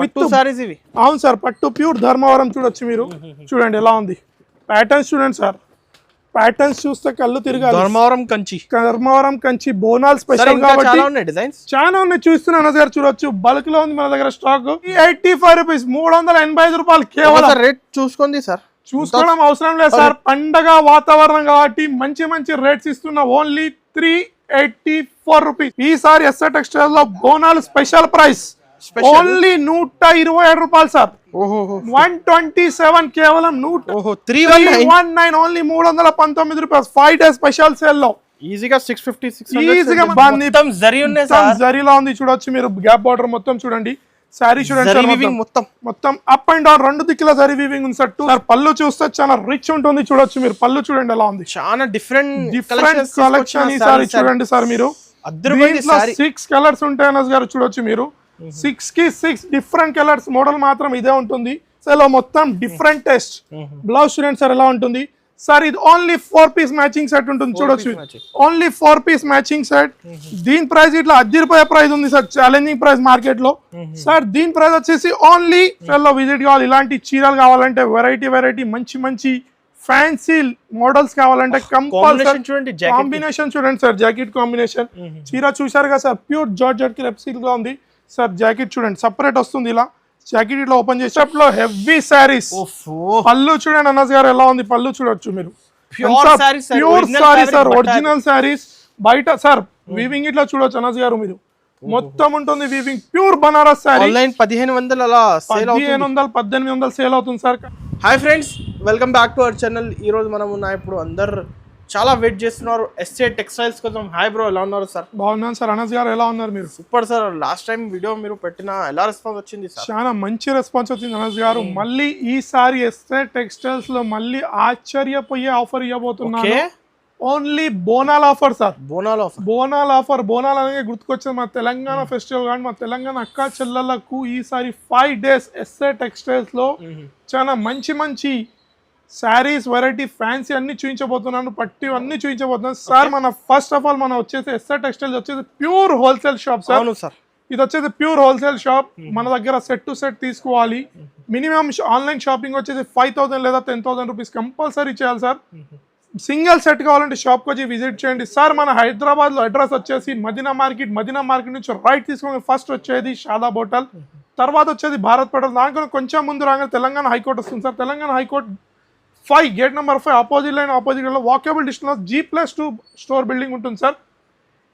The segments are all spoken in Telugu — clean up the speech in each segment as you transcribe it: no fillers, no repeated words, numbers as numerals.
పట్టు సారీస్ ఇవి. అవును సార్, పట్టు ప్యూర్ ధర్మవరం చూడొచ్చు మీరు. చూడండి ఎలా ఉంది ప్యాటర్న్స్, చూడండి సార్ ప్యాటర్న్స్ చూస్తే కళ్ళు తిరగాలి. ధర్మవరం కంచి బోనాల్ స్పెషల్ కాబట్టి చాలా ఉన్నాయి. చూస్తున్నాను గారు చూడొచ్చు, బల్క్ లో ఉంది మన దగ్గర స్టాక్. 85 రూపీస్, 385 రూపాయలు కేవలం. రేట్ చూసుకోండి సార్, చూసుకోవడం అవసరం లేదు సార్. పండగ వాతావరణం కాబట్టి మంచి మంచి రేట్స్ ఇస్తున్నా. Only 384 rupees. ఈసారి ఎస్ఆర్ టెక్స్టైల్ లో బోనాల్ స్పెషల్ ప్రైస్ ఓన్లీ 127 రూపాయలు సార్. 127 కేవలం 319 ఓన్లీ 319 రూపాయలు. 5 డేస్ స్పెషల్ సేల్ లో ఈజీగా 650 ఈజీగా జరీలో ఉంది చూడొచ్చు మీరు. గ్యాప్ బార్డర్ మొత్తం చూడండి. సారీ చూడండి మొత్తం అప్ అండ్ డౌన్ 2 దిక్కుల జరీ వీవింగ్ ఉంది సార్. పళ్ళు చూస్తే చాలా రిచ్ ఉంటుంది చూడొచ్చు మీరు. పళ్ళు చూడండి ఎలా ఉంది, చాలా డిఫరెంట్ కలెక్షన్. ఈ సారీ చూడండి సార్ మీరు. 6 కలర్స్ ఉంటాయి అనస్ గారు చూడొచ్చు మీరు. 6 కి 6 డిఫరెంట్ కలర్స్. మోడల్ మాత్రం ఇదే ఉంటుంది. సో మొత్తం డిఫరెంట్ టేస్ట్. బ్లౌజ్ చూడండి సార్ ఎలా ఉంటుంది సార్. ఇది ఓన్లీ 4 పీస్ మ్యాచింగ్ సెట్ ఉంటుంది చూడొచ్చు. Only 4 piece matching set. దీని ప్రైస్ ఇట్లా అదిరిపోయే ప్రైస్ ఉంది సార్, ఛాలెంజింగ్ ప్రైస్ మార్కెట్ లో సార్. దీని ప్రైస్ వచ్చేసి ఓన్లీ లో విజిట్ కావాలి. ఇలాంటి చీరలు కావాలంటే వెరైటీ మంచి మంచి ఫ్యాన్సీ మోడల్స్ కావాలంటే కంపల్సరీ కాంబినేషన్ చూడండి సార్. జాకెట్ కాంబినేషన్ చీర చూసారు కదా సార్, ప్యూర్ జార్జెట్ కి రెప్సిల్ గా ఉంది సార్. జాకెట్ చూడండి సపరేట్ వస్తుంది ఇలా. జాకెట్ ఇట్లా ఓపెన్ చేసేటప్పుడు హెవీ సారీస్. పళ్ళు చూడండి అనస్ గారు ఎలా ఉంది. పళ్ళు చూడొచ్చు మీరు. Pure sorry sir, original saris. బయట సార్ వీవింగ్ ఇట్లా చూడొచ్చు అనస్ గారు మీరు. మొత్తం ఉంటుంది వీవింగ్, ప్యూర్ బనారస్ సారీ. 1500 అలా 1800 సేల్ అవుతుంది sir. Hi friends, welcome back to our channel. ఈ రోజు మనం ఇప్పుడు అందరు చాలా వెయిట్ చేస్తున్నారు ఎస్ఏ టెక్స్టైల్స్ కోసం. హాయ్ బ్రో, ఎలా ఉన్నారు సార్? బాగున్నాను సార్. అనస్ గారు ఎలా ఉన్నారు మీరు? Super sir. Last time video మీరు పెట్టిన ఎలా రెస్పాన్స్ వచ్చింది సార్? చాలా మంచి రెస్పాన్స్ వచ్చింది అనస్ గారు. మళ్ళీ ఈసారి ఎస్ఏ టెక్స్టైల్స్ లో మళ్ళీ ఆశ్చర్యపోయే ఆఫర్ ఇవ్వబోతున్నాను. ఓన్లీ బోనాల్ ఆఫర్ సార్. బోనాల్ ఆఫర్. బోనాల్ అనేది గుర్తుకొచ్చింది మా తెలంగాణ ఫెస్టివల్. కానీ మా తెలంగాణ అక్క చెల్లెళ్లకు ఈసారి 5 డేస్ ఎస్ఏ టెక్స్టైల్స్ లో చాలా మంచి మంచి శారీస్, వెరైటీ, ఫ్యాన్సీ అన్ని చూపించబోతున్నాను. పట్టి అన్ని చూపించబోతున్నాను సార్. మన ఫస్ట్ ఆఫ్ ఆల్ మనం వచ్చేసి ఎస్ఆర్ టెక్స్టైల్స్ వచ్చేసి pure wholesale shop sir. Sir ఇది వచ్చేసి ప్యూర్ హోల్సేల్ షాప్. మన దగ్గర సెట్ టు సెట్ తీసుకోవాలి. మినిమం ఆన్లైన్ షాపింగ్ వచ్చేసి 5000 లేదా 10,000 రూపీస్ కంపల్సరీ చేయాలి సార్. సింగిల్ సెట్ కావాలంటే షాప్కి వచ్చి విజిట్ చేయండి సార్. మన హైదరాబాద్ లో అడ్రస్ వచ్చేసి మదీనా మార్కెట్ నుంచి రైట్ తీసుకొని ఫస్ట్ వచ్చేది షాదాబ్ హోటల్, తర్వాత వచ్చేది భారత్ పెట్రోల్. దానికన్నా కొంచెం ముందు రాగానే తెలంగాణ హైకోర్టు వస్తుంది sir. Telangana high court 5 gate number 5 opposite line opposite లో walkable distance G+2 store building ఉంటుంది సార్.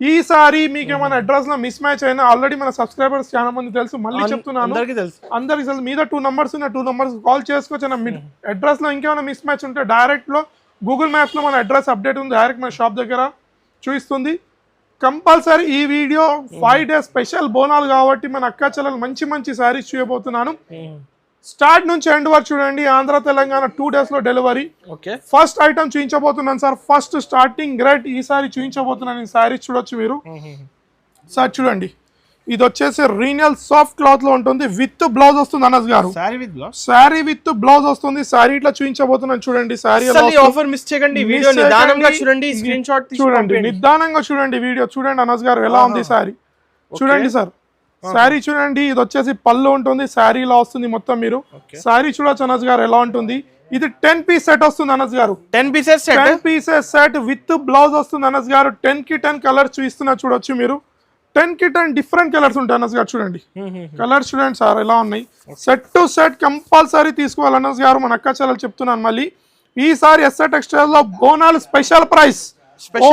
ఈసారి మీకు ఏమైనా అడ్రస్ లో మిస్ మ్యాచ్ అయినా ఆల్రెడీ మన సబ్స్క్రైబర్స్ చాలా మంది తెలుసు, మళ్ళీ చెప్తున్నాను అందరికి తెలుసు. మీద 2 నెంబర్స్ ఉన్నాయి, 2 నెంబర్స్ కాల్ చేసుకోవచ్చు. అడ్రస్ లో ఇంకేమైనా మిస్ మ్యాచ్ ఉంటే డైరెక్ట్ లో గూగుల్ మ్యాప్స్ లో మన అడ్రస్ అప్డేట్ ఉంది, డైరెక్ట్ మన షాప్ దగ్గర చూపిస్తుంది. కంపల్సరీ ఈ వీడియో 5 డేస్ స్పెషల్ బోనాలు కాబట్టి మన అక్క చెల్లెలు మంచి మంచి శారీస్ చూయబోతున్నాను. స్టార్ట్ నుంచి ఎండ్ వరకు చూడండి. ఆంధ్ర తెలంగాణ 2 డేస్ లో డెలివరీ. ఫస్ట్ ఐటమ్ చూపించబోతున్నాను సార్. ఫస్ట్ స్టార్టింగ్ రేట్ ఈసారి చూపించబోతున్నాను. ఈ శారీ చూడొచ్చు మీరు సార్. చూడండి ఇది వచ్చేసి రీనల్ సాఫ్ట్ క్లాత్ లో ఉంటుంది. విత్ బ్లౌజ్ వస్తుంది అనస్ గారు. శారీ విత్ బ్లౌజ్ వస్తుంది. శారీ ఇట్లా చూపించబోతున్నాను చూడండి. శారీ నిదానంగా చూడండి వీడియో చూడండి అనస్ గారు ఎలా ఉంది శారీ చూడండి సార్. శారీ చూడండి. ఇది వచ్చేసి పళ్ళు ఉంటుంది, శారీ ఇలా వస్తుంది మొత్తం. మీరు శారీ చూడొచ్చు అనస్ గారు ఎలా ఉంటుంది. ఇది 10 పీస్ సెట్ వస్తుంది అనస్ గారు. 10 పీసెస్ సెట్ విత్ బ్లౌజ్ వస్తుంది అనస్ గారు. 10 కి 10 కలర్స్ చూపిస్తున్నా చూడొచ్చు మీరు. 10 కి 10 డిఫరెంట్ కలర్స్ ఉంటాయి అనస్ గారు. చూడండి కలర్స్ చూడండి సార్ ఎలా ఉన్నాయి. సెట్ టు సెట్ కంపల్సరీ తీసుకోవాలి అనస్ గారు. మన అక్క చెల్లెలు చెప్తున్నాను మళ్ళీ. ఈసారి ఎస్ఆర్ టెక్స్టైల్ లో బోనాల్ స్పెషల్ ప్రైస్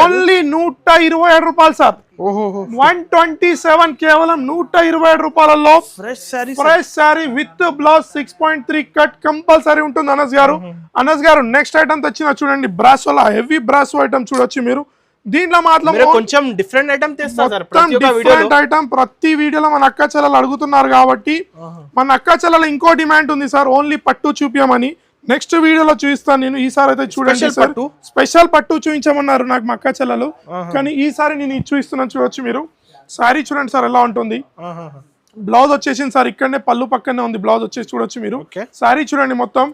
ఓన్లీ 127 రూపాయలు సార్. 127 కేవలం 127 రూపాయలలో fresh sari with blouse 6.3 cut compulsory ఉంటుంది అనస్ గారు. అనస్ గారు నెక్స్ట్ ఐటమ్ తెచ్చిన చూడండి. బ్రాసో హెవీ బ్రాసో ఐటమ్ చూడొచ్చు మీరు. దీంట్లో మాత్రం కొంచెం డిఫరెంట్ ఐటమ్ ఐటమ్ ప్రతి వీడియోలో మన అక్క చెల్లెలు అడుగుతున్నారు కాబట్టి మన అక్క చెల్లెలు ఇంకో డిమాండ్ ఉంది సార్, ఓన్లీ పట్టు చూపించమని. నెక్స్ట్ వీడియోలో చూపిస్తాను నేను. ఈసారి అయితే చూడండి సార్, స్పెషల్ పట్టు చూపించమన్నారు నాకు మా అక్క చెల్లెలు, కానీ ఈసారి నేను ఇది చూపిస్తున్నాను చూడొచ్చు మీరు. శారీ చూడండి సార్ ఎలా ఉంటుంది. బ్లౌజ్ వచ్చేసింది సార్, ఇక్కడనే పళ్ళు పక్కనే ఉంది బ్లౌజ్ వచ్చేసి చూడొచ్చు మీరు. శారీ చూడండి మొత్తం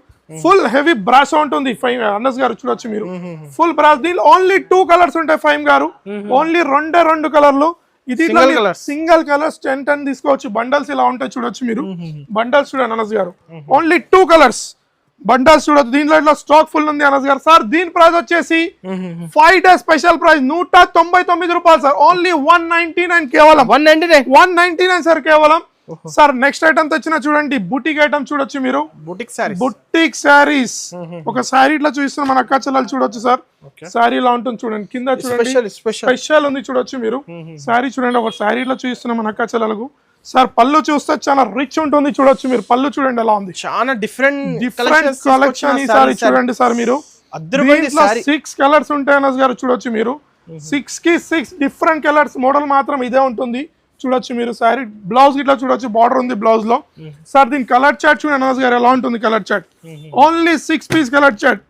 ఫుల్ హెవీ బ్రాస్ ఉంటుంది. అనస్ గారు చూడొచ్చు మీరు. Full brass. దీనిలో ఓన్లీ 2 కలర్స్ ఉంటాయి ఫైమ్ గారు. ఓన్లీ 2 కలర్లు. ఇది సింగిల్ కలర్స్ 10 తీసుకోవచ్చు. బండల్స్ ఇలా ఉంటాయి చూడొచ్చు మీరు. బండల్స్ చూడండి అనస్ గారు, ఓన్లీ 2 కలర్స్ బండల్స్ చూడొచ్చు. దీంట్లో ఇట్లా స్టాక్ ఫుల్ ఉంది అనస్ గారు. సార్ దీని ప్రైస్ వచ్చేసి 5 డేస్ స్పెషల్ ప్రైస్ 199 రూపాయలు సార్. ఓన్లీ 199 కేవలం 199 సార్ కేవలం. సార్ నెక్స్ట్ ఐటమ్ తెచ్చిన చూడండి, బుటిక్ ఐటమ్ చూడొచ్చు మీరు. బుటిక్ శారీస్ ఒక శారీ ఇట్లా చూపిస్తున్న మన అక్క చెల్లెలు చూడొచ్చు సార్. శారీ ఇలా ఉంటుంది చూడండి, కింద చూడండి స్పెషల్ ఉంది చూడొచ్చు మీరు. శారీ చూడండి, ఒక శారీ ఇట్లా చూపిస్తున్న మన అక్క చెల్లెలకు. సార్ పళ్ళు చూస్తే చాలా రిచ్ ఉంటుంది చూడొచ్చు మీరు. పళ్ళు చూడండి ఎలా ఉంది, చాలా డిఫరెంట్ కలెక్షన్ ఈ సారీ చూడండి సార్ మీరు. 6 కలర్స్ ఉంటాయి అనస్ గారు చూడొచ్చు మీరు. 6 కి 6 డిఫరెంట్ కలర్స్. మోడల్ మాత్రం ఇదే ఉంటుంది చూడొచ్చు మీరు. సారీ బ్లౌజ్ ఇట్లా చూడొచ్చు, బార్డర్ ఉంది బ్లౌజ్ లో. సార్ దీని కలర్ చార్ట్ చూడండి అనస్ గారు ఎలా ఉంటుంది colour chart. Only 6 piece colour chart.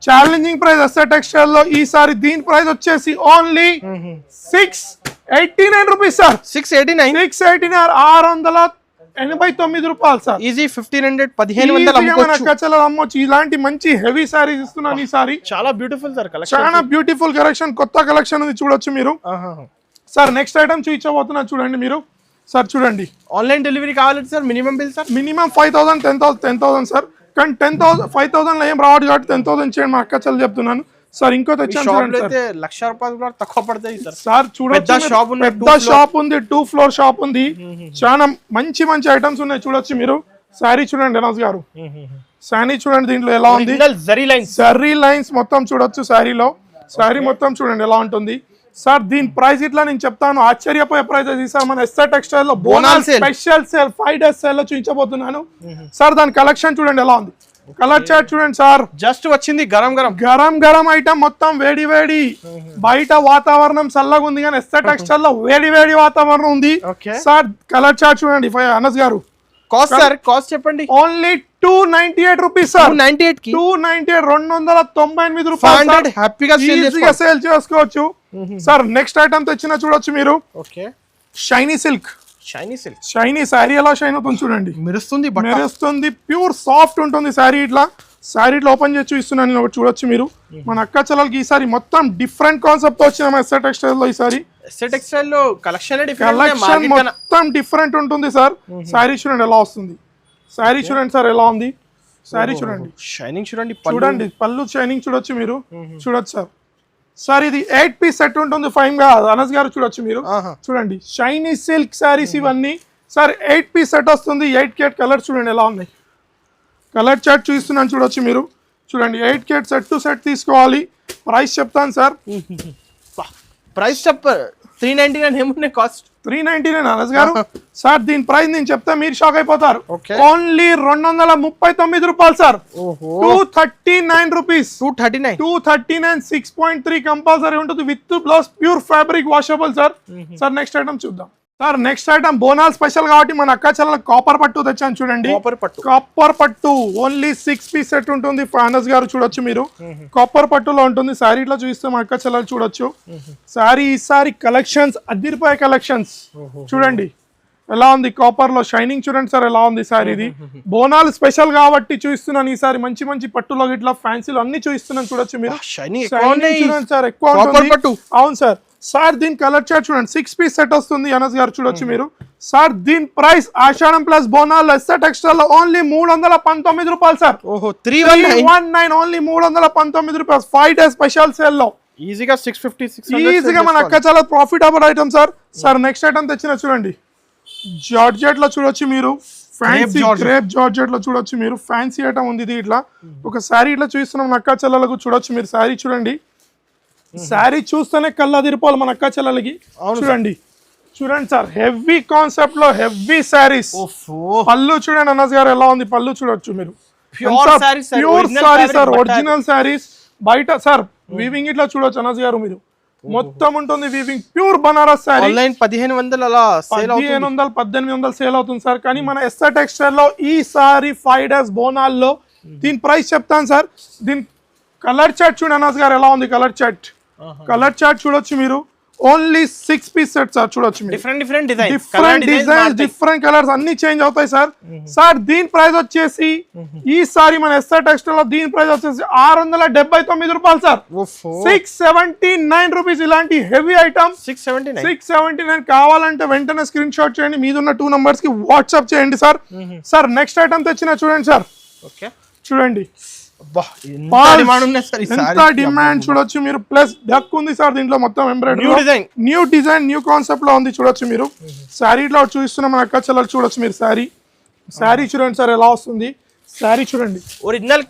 Challenging price SR textile లో ఈ సారీ దీని ప్రైస్ వచ్చేసి ఓన్లీ 689 రూపీస్ సార్. 689 రూపాయలు సార్. ఈజీ 1500 అమ్మొచ్చు. ఇలాంటి మంచి హెవీ సారీస్ ఇస్తున్నాను ఈ సారీ. చాలా బ్యూటిఫుల్ సార్ కలెక్షన్, చాలా బ్యూటిఫుల్ కలెక్షన్, కొత్త కలెక్షన్ ఉంది చూడొచ్చు మీరు. సార్ నెక్స్ట్ ఐటమ్ చూపించబోతున్నా చూడండి మీరు. సార్ చూడండి, ఆన్లైన్ డెలివరీ కావాలి sir. Minimum bill sir minimum 5000 10,000 sir. కానీ 10,000 5,000 ఏం రావట్లేదు కాబట్టి 10,000 చేయండి మా అక్క చెల్లి చెప్తున్నాను సార్. ఇంకో తెచ్చాను చూడండి సార్, ₹1,00,000 తక్కువ పడతాయి సార్. చూడొచ్చు పెద్ద షాప్ ఉంది, 2 ఫ్లోర్ షాప్ ఉంది. చాలా మంచి మంచి ఐటమ్స్ ఉన్నాయి చూడొచ్చు మీరు. శారీ చూడండి అనస్ గారు, శారీ చూడండి దీంట్లో ఎలా ఉంది. జరీ లైన్స్ మొత్తం చూడొచ్చు శారీలో. శారీ మొత్తం చూడండి ఎలా ఉంటుంది సార్. దీని ప్రైస్ ఇట్లా నేను చెప్తాను, ఆశ్చర్యపోయే ప్రైస్ సార్. మన ఎస్ఆర్ టెక్స్టైల్ లో బోనల్ స్పెషల్ సేల్ 5 డేస్ సేల్ లో చూపించబోతున్నాను సార్. దాని కలెక్షన్ చూడండి ఎలా ఉంది. కలర్ చార్ట్ చూడండి సార్. జస్ట్ వచ్చింది గరం ఐటమ్ మొత్తం వేడి వేడి. బయట వాతావరణం చల్లగా ఉంది కానీ ఎస్ఆర్ టెక్స్టైల్ లో వేడి వేడి వాతావరణం ఉంది సార్. కలర్ చార్ట్ చూడండి అనస్ గారు. కాస్ట్ చెప్పండి. Only 298 rupees sir. 298 రూపాయలు హ్యాపీగా సేల్ చేసుకోవచ్చు సార్. నెక్స్ట్ ఐటమ్ తెచ్చిన చూడొచ్చు మీరు. Shiny silk. షైనీ శారీ ఎలా షైన్ అవుతుంది చూడండి, మెరుస్తుంది. ప్యూర్ సాఫ్ట్ ఉంటుంది శారీ. ఇట్లా శారీ ఇట్లా ఓపెన్ చేసి చూపిస్తున్నాను నేను, ఒకటి చూడొచ్చు మీరు. మన అక్క చెల్లెలకి ఈ సారీ మొత్తం డిఫరెంట్ కాన్సెప్ట్ వచ్చిన ఎస్ఆర్ టెక్స్టైల్ లో. ఈ సారీ కలెక్షన్ మొత్తం డిఫరెంట్ ఉంటుంది సార్. శారీ చూడండి ఎలా వస్తుంది. శారీ చూడండి సార్ ఎలా ఉంది. శారీ చూడండి, షైనింగ్ చూడండి పళ్ళు షైనింగ్ చూడొచ్చు మీరు. చూడొచ్చు సార్. సార్ ఇది 8 పీస్ సెట్ ఉంటుంది. 5 గా అనస్ గారు చూడొచ్చు మీరు. చూడండి షైనీ సిల్క్ శారీస్ ఇవన్నీ సార్. 8 పీస్ సెట్ వస్తుంది. 8 కేట్ కలర్స్ చూడండి ఎలా ఉన్నాయి. కలర్ చార్ట్ చూపిస్తున్నాను చూడొచ్చు మీరు. చూడండి 8 కేట్ సెట్ టు సెట్ తీసుకోవాలి. ప్రైస్ చెప్తాను సార్. ప్రైస్ 399 ఏమున్నాయి కాస్ట్? 399 అనస్ గారు. సార్ దీని ప్రైస్ నేను చెప్తా మీరు షాక్ అయిపోతారు. ఓన్లీ 239 రూపాయలు సార్. 239 రూపీస్. 239 6.3 కంపల్సరీ ఉంటుంది with blouse. Pure fabric washable sir. Sir next item చూద్దాం సార్. నెక్స్ట్ ఐటమ్ బోనాల్ స్పెషల్ కాబట్టి మన అక్క చెల్లెల కాపర్ పట్టు తెచ్చాను చూడండి. కాపర్ పట్టు ఓన్లీ 6 పీస్ సెట్ ఉంటుంది. అనస్ గారు చూడొచ్చు మీరు. కాపర్ పట్టులో ఉంటుంది. శారీ ఇట్లా చూస్తే మన అక్క చెల్లెలు చూడొచ్చు. శారీ ఈ సారీ కలెక్షన్స్ అదిరిపోయే కలెక్షన్స్ చూడండి ఎలా ఉంది. కాపర్ లో షైనింగ్ చూడండి సార్ ఎలా ఉంది సార్. ఇది బోనాల్ స్పెషల్ కాబట్టి చూపిస్తున్నాను ఈ సారి. మంచి మంచి పట్టులో ఇట్లా ఫ్యాన్సీలు అన్ని చూపిస్తున్నాను చూడొచ్చు మీరు. చూడండి సార్ ఎక్కువ అవును సార్. సార్ దీని కలర్ చార్ట్ చూడండి. 6 పీస్ సెట్ వస్తుంది అనస్ గారు చూడొచ్చు మీరు. సార్ దీని ప్రైస్ ఆషాఢం ప్లస్ బోనాల్ ఎస్ఆర్ టెక్స్టైల్ లో ఓన్లీ 319 రూపాయలు సార్. 319 ఓన్లీ 319 రూపాయలు. 5 డేస్ స్పెషల్ సేల్ లో ఈజీగా 650 ఈజీగా మన అక్క చాలా profitable item sir. Sir next item తెచ్చిన చూడండి. జార్జెట్ లో చూడొచ్చు మీరు. ఫ్యాన్సీ క్రేప్ జార్జెట్ లో చూడొచ్చు మీరు. ఫ్యాన్సీ ఐటమ్ ఉంది ఇది. ఇట్లా ఒక శారీ ఇట్లా చూస్తున్నాం మన అక్క చెల్లెలకు చూడొచ్చు మీరు. శారీ చూడండి. శారీ చూస్తేనే కళ్ళు అదిరిపోవాలి మన అక్క చెల్లెలకి. చూడండి చూడండి సార్. హెవీ కాన్సెప్ట్ లో హెవీ శారీస్. పళ్ళు చూడండి అనస్ గారు ఎలా ఉంది. పళ్ళు చూడొచ్చు మీరు. Pure sari sir. Original saris. బయట సార్ వీవింగ్ ఇట్లా చూడొచ్చు అనస్ గారు మీరు. మొత్తం ఉంటుంది weaving. Pure Banaras sari. 1500-1800 sale అవుతుంది సార్. కానీ మన ఎస్ఆర్ టెక్స్టైల్ లో ఈ సారీ 5 డేస్ బోనాల్లో దీని ప్రైస్ చెప్తాను సార్. దీని కలర్ చార్ట్ చూడండి అనస్ గారు ఎలా ఉంది. కలర్ చార్ట్ చూడొచ్చు మీరు. Only 6 piece set sir. చూడొచ్చు మీరు different design, different designs, different colours అన్ని చేంజ్ అవుతాయి సార్. సార్ దీని ప్రైస్ వచ్చేసి ఈసారి మన ఎస్ఆర్ టెక్స్టైల్ లో దీని ప్రైస్ వచ్చేసి 679 రూపాయలు సార్. 679 రూపీస్. ఇలాంటి హెవీ ఐటమ్ 679 కావాలంటే వెంటనే స్క్రీన్ షాట్ చేయండి, మీదున్న 2 నంబర్స్ కి వాట్సాప్ చేయండి సార్. సార్ నెక్స్ట్ ఐటమ్ తెచ్చిన చూడండి సార్. చూడండి ఎంత డిమాండ్ చూడొచ్చు మీరు. ప్లస్ డక్ ఉంది సార్ దీంట్లో, మొత్తం embroidery new design new concept లో ఉంది. చూడొచ్చు మీరు శారీలో చూస్తున్నాం మన అక్క చెల్లెలు. చూడొచ్చు మీరు శారీ చూడండి సార్ ఎలా వస్తుంది. శారీ చూడండి ఒరిజినల్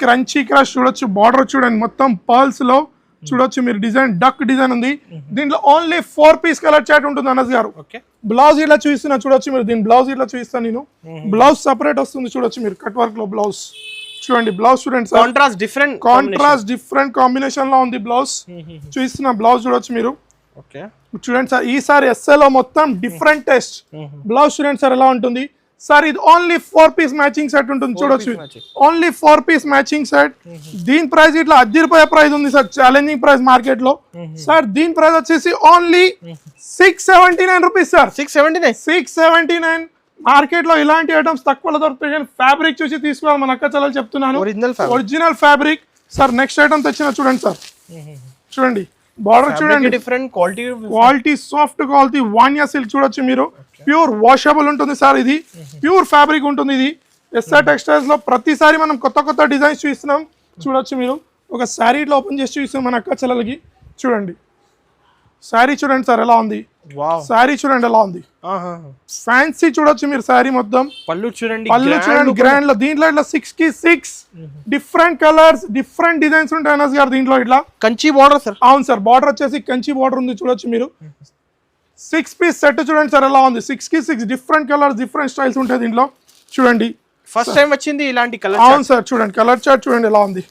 క్రంచీ క్రష్ చూడొచ్చు. బార్డర్ చూడండి మొత్తం పర్ల్స్ లో చూడొచ్చు మీరు. డిజైన్ డక్ డిజైన్ ఉంది. దీంట్లో ఓన్లీ 4 పీస్ కలర్ చాట్ ఉంటుంది అనస్ గారు. బ్లౌజ్ ఇట్లా చూస్తున్నా చూడొచ్చు మీరు. దీని బ్లౌజ్ ఇట్లా చూపిస్తాను నేను. బ్లౌజ్ సపరేట్ వస్తుంది చూడొచ్చు మీరు. కట్ వర్క్ లో బ్లౌజ్ చూడండి. బ్లౌజ్ చూడండి సార్, కాంట్రాస్ట్ డిఫరెంట్ కాంబినేషన్ లో ఉంది బ్లౌజ్. చూస్తున్నా బ్లౌజ్ చూడొచ్చు మీరు. చూడండి సార్ ఈసారి ఎస్ఎల్ లో మొత్తం డిఫరెంట్ టెస్ట్. బ్లౌజ్ చూడండి సార్ ఎలా ఉంటుంది. సార్ ఇది ఓన్లీ 4 పీస్ మ్యాచింగ్ సెట్ ఉంటుంది చూడొచ్చు. Only 4 piece matching set. దీని ప్రైస్ ఇట్లా అద్దరిపోయే ప్రైస్ ఉంది సార్, ఛాలెంజింగ్ ప్రైస్ మార్కెట్ లో. సార్ దీని ప్రైస్ వచ్చేసి ఓన్లీ 679 రూపీస్ సార్. 679. మార్కెట్ లో ఇలాంటి ఐటమ్స్ తక్కువలో దొరుకుతాయి, కానీ ఫ్యాబ్రిక్ చూసి తీసుకోవాలి మన అక్క చెల్లెలు చెప్తున్నాను. Original fabric sir. Next item తెచ్చిన చూడండి సార్. చూడండి బార్డర్ చూడండి, డిఫరెంట్ క్వాలిటీ సాఫ్ట్ క్వాలిటీ వాన్యా సిల్క్ చూడొచ్చు మీరు. ప్యూర్ వాషబుల్ ఉంటుంది సార్. ఇది ప్యూర్ ఫ్యాబ్రిక్ ఉంటుంది. ఇది ఎస్ఆర్ టెక్స్టైల్స్ లో ప్రతిసారి మనం కొత్త డిజైన్స్ చూస్తున్నాం. చూడొచ్చు మీరు. ఒక శారీ ఇట్లా ఓపెన్ చేసి చూస్తున్నాం మన అక్క చెల్లెలకి. చూడండి శారీ చూడండి సార్ ఎలా ఉంది. శారీ చూడండి ఎలా ఉంది. ఫ్యాన్సీ చూడొచ్చు మీరు. శారీ మొత్తం పళ్ళు చూడండి గ్రాండ్ లో. దీంట్లో ఇట్లా 6 కి 6 డిఫరెంట్ కలర్స్, డిఫరెంట్ డిజైన్స్ ఉంటాయి అనస్ గారు దీంట్లో. ఇట్లా కంచి బార్డర్ సార్. అవును సార్, బార్డర్ వచ్చేసి కంచి బార్డర్ ఉంది చూడొచ్చు మీరు. 6 పీస్ సెట్ చూడండి సార్ ఎలా ఉంది. 6 కి 6 డిఫరెంట్ కలర్స్, డిఫరెంట్ స్టైల్స్ ఉంటాయి దీంట్లో. చూడండి ఫస్ట్ టైం వచ్చింది ఇలాంటి కలర్. అవును సార్ చూడండి కలర్ చార్ట్ చూడండి ఎలా ఉంది.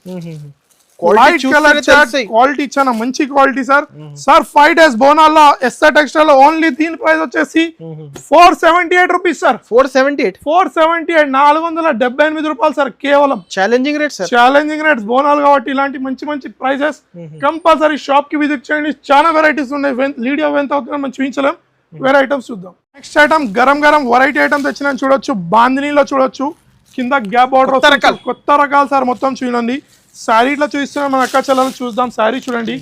వైట్ కలర్ చార్ట్ క్వాలిటీ చాలా మంచి క్వాలిటీ సార్. సార్ 5 days బోనాల్లో ఎస్ఆర్ టెక్స్టైల్ లో ఓన్లీ దీని ప్రైస్ వచ్చేసి 478 రూపీస్ సార్. 478 478 రూపాయలు సార్ కేవలం. ఛాలెంజింగ్ రేట్స్ బోనాలు కాబట్టి ఇలాంటి మంచి ప్రైజెస్. కంపల్సరీ షాప్ కి విజిట్ చేయండి. చాలా వెరైటీస్ ఉన్నాయి. వీడియో ఎంత అవుతుందో మనం చూపించలేం. వేరే ఐటమ్స్ చూద్దాం. Next item garam variety item తెచ్చిన చూడొచ్చు. బాందినీలో చూడొచ్చు. కింద గ్యాప్ బార్డర్ కొత్త రకాలు సార్. మొత్తం చూడండి శారీ ఇట్లా చూస్తున్నాం మన అక్క చెల్లెలు. చూద్దాం శారీ చూడండి.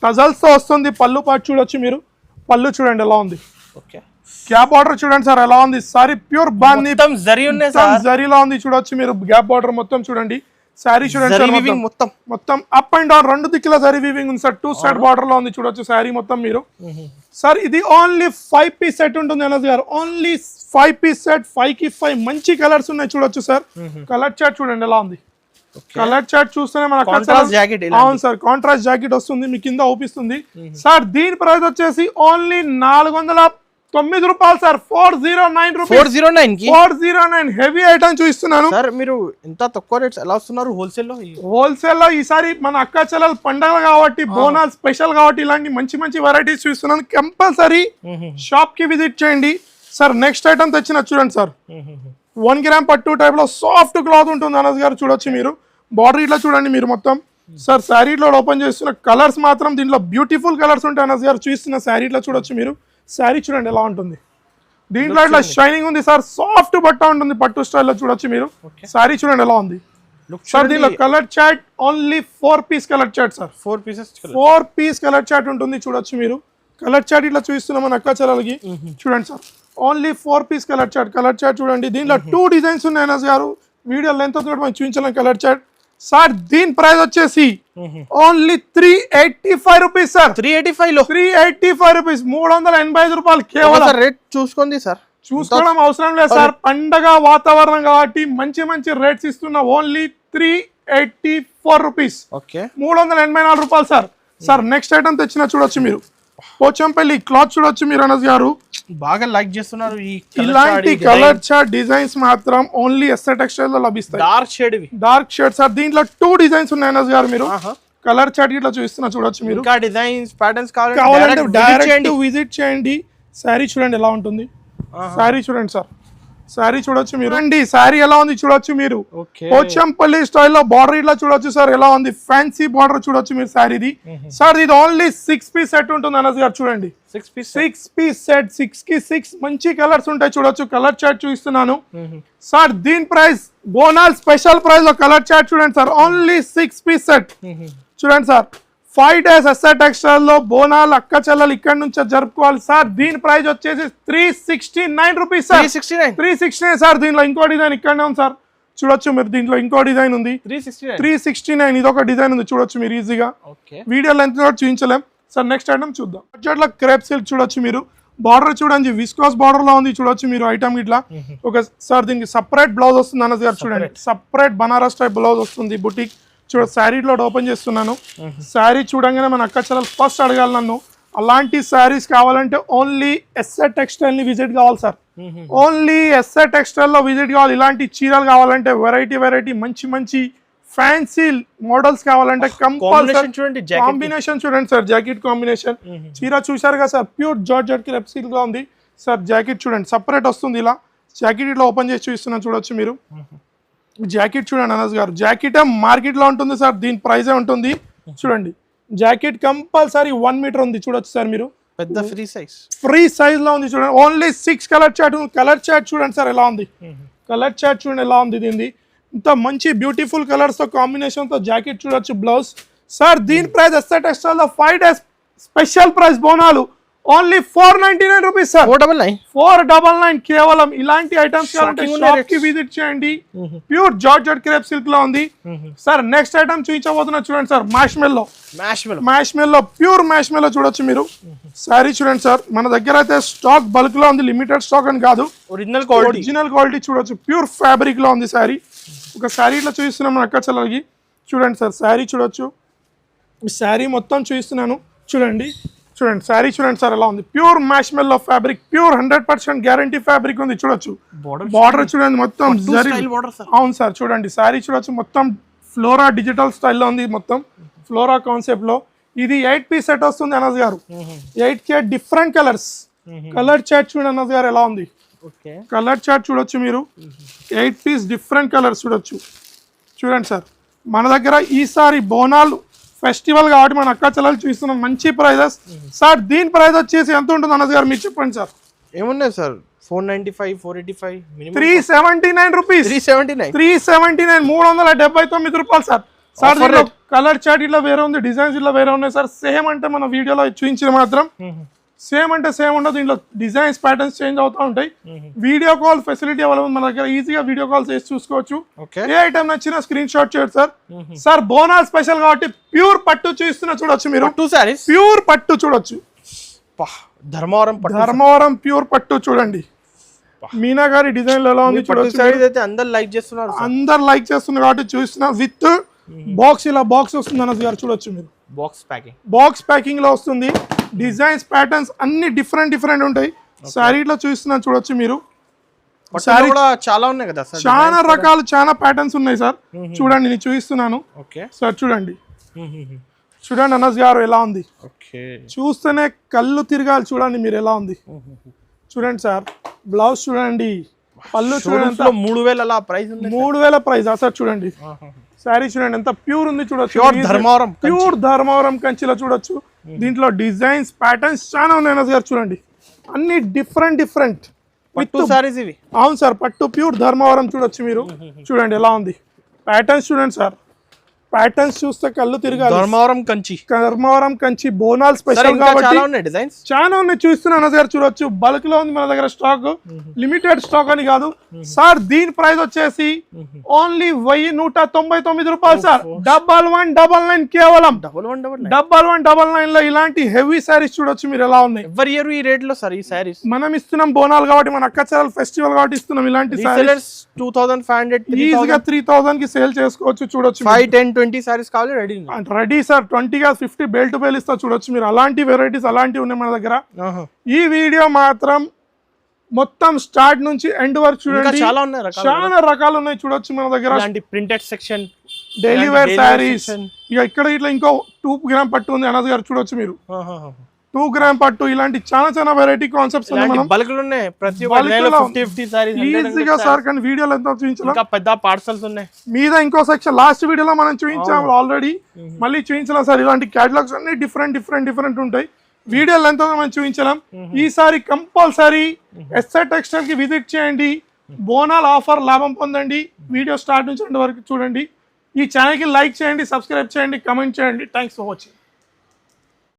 టజల్స్ తో వస్తుంది. పళ్ళు పాటు చూడొచ్చు మీరు. పళ్ళు చూడండి ఎలా ఉంది. గ్యాప్ బార్డర్ చూడండి సార్ ఎలా ఉంది. సారీ ప్యూర్ బాంది జరీలో ఉంది చూడొచ్చు మీరు. గ్యాప్ బార్డర్ మొత్తం చూడండి. శారీ చూడండి మొత్తం అప్ అండ్ డౌన్ 2 దిక్కుల జరీ వీవింగ్ ఉంది సార్. 2 సైడ్ బార్డర్ లో ఉంది చూడొచ్చు శారీ మొత్తం మీరు. సార్ ఇది ఓన్లీ 5 పీస్ సెట్ ఉంటుంది అనస్ గారు. Only 5 piece set. 5 కి 5 మంచి కలర్స్ ఉన్నాయి చూడొచ్చు సార్. కలర్ చార్ట్ చూడండి ఎలా ఉంది. కలర్ చార్ట్ చూస్తేనే మన అవును సార్ కాంట్రాస్ట్ జాకెట్ వస్తుంది. మీ కింద ఊపిస్తుంది సార్. దీని ప్రైస్ వచ్చేసి ఓన్లీ 409 రూపాయలు సార్. 409 హెవీ ఐటమ్ చూపిస్తున్నాను సార్. మీరు ఎంత తక్కువ రేట్స్ ఎలా వస్తున్నారు హోల్సేల్ లో ఈసారి మన అక్క చెల్లెలు పండగ కాబట్టి, బోనాలు స్పెషల్ కాబట్టి ఇలాంటి మంచి వెరైటీస్ చూస్తున్నాను. కంపల్సరీ షాప్ కి విజిట్ చేయండి సార్. నెక్స్ట్ ఐటమ్ తెచ్చిన చూడండి సార్. 1 గ్రామ్ పట్టు టైప్ లో సాఫ్ట్ క్లాత్ ఉంటుంది అనస్ గారు. చూడొచ్చు మీరు. బార్డర్ ఇట్లా చూడండి మీరు మొత్తం. సార్ శారీ ఇట్లా ఓపెన్ చేస్తున్న కలర్స్ మాత్రం దీంట్లో బ్యూటిఫుల్ కలర్స్ ఉంటాయి అనస్ గారు. చూస్తున్న శారీ ఇట్లా చూడొచ్చు మీరు. శారీ చూడండి ఎలా ఉంటుంది. దీంట్లో ఇట్లా షైనింగ్ ఉంది సార్. సాఫ్ట్ బట్ట ఉంటుంది పట్టు స్టైల్లో చూడొచ్చు మీరు. శారీ చూడండి ఎలా ఉంది సార్. దీంట్లో colour chart only 4 piece colour chart sir. 4 piece colour chart ఉంటుంది చూడొచ్చు మీరు. కలర్ చాట్ ఇట్లా చూస్తున్నాం మన అక్క చెల్లెలకి. చూడండి sir only 4 piece colour chart చూడండి. దీంట్లో 2 డిజైన్స్ ఉన్నాయి అనస్ గారు. వీడియో లెంత్ అవుతుంది మనం చూపించలేం కలర్ చాట్ సార్. దీని ప్రైస్ వచ్చేసి ఓన్లీ 385 రూపీస్ సార్. 385 రూపీస్ 385 రూపాయలు కేవలం. రేట్ చూసుకోండి సార్. చూసుకోవడం అవసరం లేదు సార్. పండగ వాతావరణం కాబట్టి మంచి రేట్స్ ఇస్తున్నా. Only 384 rupees. 384 రూపాయలు సార్. సార్ నెక్స్ట్ ఐటమ్ తెచ్చిన చూడొచ్చు మీరు. పోచంపల్లి క్లాత్ చూడొచ్చు మీరు అనస్ గారు. బాగా లైక్ చేస్తున్నారు ఇలాంటి కలర్ చార్ట్ డిజైన్స్ మాత్రం ఓన్లీ ఎస్ఆర్ టెక్స్టైల్ లో లభిస్తాయి. Dark shade sir. దీంట్లో 2 డిజైన్స్ ఉన్నాయి అనస్ గారు. మీరు కలర్ చార్ట్ ఇట్లా చూస్తున్నా చూడొచ్చు మీరు. డిజైన్స్ ప్యాటర్న్స్ కావాలంటే డైరెక్ట్ విజిట్ చేయండి. శారీ చూడండి ఎలా ఉంటుంది. శారీ చూడండి సార్. శారీ చూడొచ్చు మీరు అండి. శారీ ఎలా ఉంది చూడొచ్చు మీరు. ఓకే పోచంపల్లి స్టైల్లో బార్డర్ ఇట్లా చూడొచ్చు సార్ ఎలా ఉంది. ఫ్యాన్సీ బార్డర్ చూడొచ్చు మీరు శారీది. సార్ ఇది ఓన్లీ 6 పీస్ సెట్ ఉంటుంది అనస్ గారు చూడండి. 6 పీస్ సెట్ 6 కి 6 మంచి కలర్స్ ఉంటాయి చూడొచ్చు. కలర్ చార్ట్ చూపిస్తున్నాను సార్. దీని ప్రైస్ బోనాల్ స్పెషల్ ప్రైస్ లో కలర్ చార్ట్ చూడండి సార్. ఓన్లీ 6 పీస్ సెట్ చూడండి సార్. 5 days ఎస్ఆర్ టెక్స్టైల్ లో బోనాలు అక్క చెల్లెలు ఇక్కడ నుంచి జరుపుకోవాలి సార్. దీని ప్రైస్ వచ్చేసి 369 రూపీస్ సార్. 369 సార్. దీనిలో ఇంకో డిజైన్ ఇక్కడనే ఉంది సార్ చూడొచ్చు మీరు. దీంట్లో ఇంకో డిజైన్ ఉంది 369. ఇది ఒక డిజైన్ ఉంది చూడొచ్చు మీరు ఈజీగా. వీడియో లెంత్ కూడా చూపించలేం సార్. నెక్స్ట్ ఐటమ్ చూద్దాం. బడ్జెట్ లో క్రేప్ సిల్క్ చూడొచ్చు మీరు. బార్డర్ చూడండి విస్కోస్ బార్డర్ లో ఉంది చూడొచ్చు మీరు. ఐటమ్ ఇట్లా ఒక సార్ దీనికి సపరేట్ బ్లౌజ్ వస్తుంది అన్నది గారు చూడండి. సపరేట్ బనారస్ టైప్ బ్లౌజ్ వస్తుంది బుటిక్ చూడ. శారీలో ఓపెన్ చేస్తున్నాను. శారీ చూడంగానే మన అక్క చెల్లెలు ఫస్ట్ అడగాలి నన్ను అలాంటి శారీస్ కావాలంటే ఓన్లీ ఎస్ఆర్ టెక్స్టైల్ ని విజిట్ కావాలి సార్. ఓన్లీ ఎస్ఆర్ టెక్స్టైల్ లో విజిట్ కావాలి. ఇలాంటి చీరలు కావాలంటే వెరైటీ మంచి మంచి ఫ్యాన్సీ మోడల్స్ కావాలంటే కంపల్సరీ చూడండి. కాంబినేషన్ చూడండి సార్. జాకెట్ కాంబినేషన్ చీర చూసారు కదా సార్. ప్యూర్ జార్జెట్ కి రెప్సిల్ గా ఉంది సార్. జాకెట్ చూడండి సపరేట్ వస్తుంది ఇలా. జాకెట్ ఇట్లా ఓపెన్ చేసి చూస్తున్నాను చూడొచ్చు మీరు. జాకెట్ చూడండి అనస్ గారు. జాకెట్ మార్కెట్ లో ఉంటుంది సార్. దీని ప్రైజే ఉంటుంది చూడండి. జాకెట్ కంపల్సరీ 1 మీటర్ ఉంది చూడొచ్చు సార్ మీరు. పెద్ద ఫ్రీ సైజ్ లో ఉంది చూడండి. Only 6 colour chart. Colour chart చూడండి సార్ ఎలా ఉంది. కలర్ చార్ట్ చూడండి ఎలా ఉంది. దీనిది ఇంత మంచి బ్యూటిఫుల్ కలర్స్ తో కాంబినేషన్ తో జాకెట్ చూడొచ్చు. బ్లౌజ్ సార్ దీని ప్రైస్ ఎస్ఆర్ టెక్స్టైల్ లో 5 days special price Bonalu only 499 rupees sir. 499 కేవలం. ఇలాంటి ఐటమ్స్ కావాలంటే షాప్ కి విజిట్ చేయండి. ప్యూర్ జార్జెట్ క్రేప్ సిల్క్ లో ఉంది సార్. నెక్స్ట్ ఐటమ్ చూపించబోతున్నా చూడండి సార్. మ్యాష్ మెల్లో ప్యూర్ మ్యాష్ మెల్లో చూడొచ్చు మీరు. శారీ చూడండి సార్. మన దగ్గర అయితే స్టాక్ బల్క్ లో ఉంది. లిమిటెడ్ స్టాక్ అని కాదు. ఒరిజినల్ క్వాలిటీ చూడొచ్చు. ప్యూర్ ఫ్యాబ్రిక్ లో ఉంది శారీ. ఒక శారీ ఇట్లా చూపిస్తున్నాం మన అక్క చెల్లెలకి చూడండి సార్. శారీ చూడొచ్చు. శారీ మొత్తం చూపిస్తున్నాను చూడండి. శారీ చూడండి సార్ ఎలా ఉంది. ప్యూర్ మ్యాష్ మెల్లో ఫ్యాబ్రిక్. ప్యూర్ 100% గ్యారంటీ ఫ్యాబ్రిక్ ఉంది చూడొచ్చు. బార్డర్ చూడండి మొత్తం అవును సార్. చూడండి శారీ చూడొచ్చు. మొత్తం ఫ్లోరా డిజిటల్ స్టైల్లో ఉంది. మొత్తం ఫ్లోరా కాన్సెప్ట్ లో. ఇది 8 పీస్ సెట్ వస్తుంది అనస్ గారు. 8K different colours. Colour chart చూడండి అనస్ గారు ఎలా ఉంది. కలర్ చార్ట్ చూడొచ్చు మీరు. 8 పీస్ డిఫరెంట్ కలర్స్ చూడొచ్చు. చూడండి సార్. మన దగ్గర ఈసారి బోనాలు ఫెస్టివల్ కాబట్టి మన అక్క చెల్లెలు చూస్తున్నాం. మంచి ప్రైజెస్ సార్. దీని ప్రైస్ వచ్చేసి ఎంత ఉంటుంది అనస్ గారు మీరు చెప్పండి సార్. ఏమున్నాయి సార్? 495 485 379 రూపీస్. 379 రూపాయలు సార్. సార్ దీంట్లో కలర్ చార్ట్ ఇట్లా వేరే ఉంది. డిజైన్స్ ఇట్లా వేరే ఉన్నాయి సార్. సేమ్ అంటే మన వీడియోలో చూపించిన మాత్రం సేమ్ అంటే సేమ్ ఉండదు. దీంట్లో డిజైన్స్ ప్యాటర్న్స్ చేంజ్ అవుతూ ఉంటాయి. వీడియో కాల్ ఫెసిలిటీ అవైలబుల్ మన దగ్గర. ఈజీగా వీడియో కాల్ చేసి చూసుకోవచ్చు. ఏ ఐటమ్ నచ్చినా స్క్రీన్ షాట్ చేయొచ్చు సార్. సార్ బోనాల్ స్పెషల్ కాబట్టి ప్యూర్ పట్టు చూస్తున్నా చూడొచ్చు మీరు. ప్యూర్ పట్టు చూడొచ్చు. ధర్మవరం ప్యూర్ పట్టు చూడండి. మీనా గారి డిజైన్ ఎలా ఉంది చూడొచ్చు. అందరు లైక్ చేస్తున్నారు. అందరు లైక్ చేస్తున్నారు కాబట్టి చూస్తున్నా. విత్ బాక్స్ ఇలా బాక్స్ వస్తుంది అనస్ గారు చూడొచ్చు మీరు. బాక్స్ ప్యాకింగ్ లో వస్తుంది. డిజైన్స్ ప్యాటర్న్స్ అన్ని డిఫరెంట్ ఉంటాయి. శారీలో చూస్తున్నాను చూడొచ్చు మీరు. చాలా ఉన్నాయి కదా సార్. చాలా రకాలు చాలా ప్యాటర్న్స్ ఉన్నాయి సార్. చూడండి నేను చూపిస్తున్నాను సార్. చూడండి అనస్ గారు ఎలా ఉంది. చూస్తేనే కళ్ళు తిరగాలి. చూడండి మీరు ఎలా ఉంది. చూడండి సార్. బ్లౌజ్ చూడండి. పళ్ళు చూడండి. 3000 ప్రైస్ సార్. చూడండి శారీ చూడండి ఎంత ప్యూర్ ఉంది చూడొచ్చు. ప్యూర్ ధర్మవరం కంచిలో చూడొచ్చు. దీంట్లో డిజైన్స్ ప్యాటర్న్స్ చాలా ఉన్నాయి సార్. చూడండి అన్ని డిఫరెంట్ అవును సార్. పట్టు ప్యూర్ ధర్మవరం చూడొచ్చు మీరు. చూడండి ఎలా ఉంది. ప్యాటర్న్స్ చూడండి సార్. ప్యాటర్న్స్ చూస్తే కళ్ళు తిరగాలి. ధర్మవరం కంచి బోనాల్ స్పెషల్ కాబట్టి చాలా ఉన్నాయి చూస్తున్నాను సార్. చూడొచ్చు బల్క్ లో ఉంది మన దగ్గర స్టాక్. లిమిటెడ్ స్టాక్ అని కాదు సార్. దీని ప్రైస్ వచ్చేసి ఓన్లీ 1199 రూపాయలు సార్. 1199 కేవలం. 1199 లో ఇలాంటి హెవీ శారీస్ చూడొచ్చు మీరు ఎలా ఉన్నాయి. ఈ రేట్ లో సార్ ఈ శారీస్ మనం ఇస్తున్నాం బోనాల్ కాబట్టి మన అక్క చెల్లెలు ఫెస్టివల్ కాబట్టి ఇస్తున్నాం. ఇలాంటి శారీస్ 2500 ఈజీగా 3000 కి సేల్ చేసుకోవచ్చు. చూడొచ్చు 5-10-20 సారీస్ కావాలి రెడీ సార్. 20 గా 50 బెల్ట్ టు బెల్ ఇస్తా చూడొచ్చు మీరు. అలాంటి వెరైటీస్ అలాంటివి ఉన్నాయి మన దగ్గర. ఈ వీడియో మాత్రం మొత్తం స్టార్ట్ నుంచి ఎండ్ వరకు చూడండి. చాలా రకాలు ఉన్నాయి చూడొచ్చు మన దగ్గర. Printed section, daily wear sarees. ఇక ఇక్కడ ఇట్లా ఇంకో 2 గ్రామ్ పట్టు ఉంది అనస్ గారు చూడొచ్చు మీరు. 2 గ్రామ్ పట్టు ఇలాంటి చాలా వెరైటీ కాన్సెప్ట్స్ ఉన్నాయి మనం బల్క్లు ఉన్నాయి ప్రతి Bulk లో 50 సారీస్ ఈజీగా సార్ కానీ వీడియోలో ఎంత చూపించాలి ఇంకా పెద్ద పార్సల్స్ ఉన్నాయి మీద ఇంకో సెక్షన్ లాస్ట్ వీడియోలో మనం చూపించాము ఆల్రెడీ మళ్ళీ చూపించలేం సార్ ఇలాంటి క్యాటలాగ్స్ అన్ని డిఫరెంట్ ఉంటాయి వీడియో లెంత్ మనం చూపించలేం ఈసారి కంపల్సరీ ఎస్ఆర్ టెక్స్టైల్ కి విజిట్ చేయండి బోనాల్ ఆఫర్ లాభం పొందండి వీడియో స్టార్ట్ నుంచి ఎండ్ వరకు చూడండి ఈ ఛానల్కి లైక్ చేయండి సబ్స్క్రైబ్ చేయండి కమెంట్ చేయండి థ్యాంక్స్ ఫర్ వాచింగ్